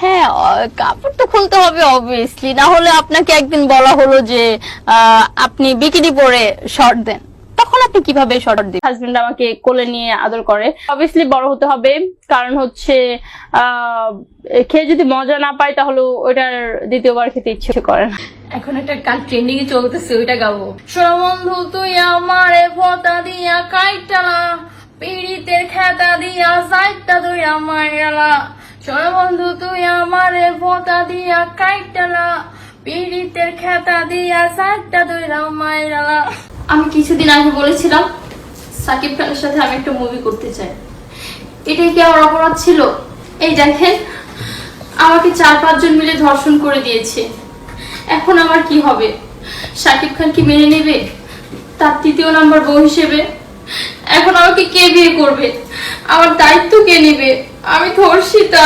হ্যাঁ, কাপড় তো খুলতে হবে অবভিয়াসলি, না হলে আপনাকে একদিন বলা হলো যে আপনি বিকিনি পরে শর্ট দেন, তখন আপনি কিভাবে শর্ট দিন? হাজবেন্ড আমাকে কোলে নিয়ে আদর করে, অবভিয়াসলি বড় হতে হবে, কারণ হচ্ছে খেয়ে যদি মজা না পাই তাহলে ওইটার দ্বিতীয়বার খেতে ইচ্ছে করে না। এখন একটা গান ট্রেন্ডিং এ চলতেছে, ওইটা গাবো। শোনো বন্ধু তুই আমারে ভোতা দিয়া কাইটালা, পীড়িতের খেতা দিয়া সাইটটা তুই আমার গেলা। শোনো বন্ধু তুই আমারে ভোতা দিয়া কাইটালা, পীড়িতের খেতা দিয়া সাইটটা তুই আমার গেলা। আমি কিছুদিন আগে বলেছিলাম সাকিব খানের সাথে আমি একটা মুভি করতে চাই, এটাই কি আমার অপরাধ ছিল? এই দেখেন, আমাকে 4-5 জন মিলে ধর্ষণ করে দিয়েছে, এখন আমার কি হবে? সাকিব খান কি মেনে নেবে তার 3য় নাম্বার বউ হিসেবে? এখন আমাকে কে বিয়ে করবে? আমার দায়িত্ব কে নেবে? আমি ধর্ষিতা।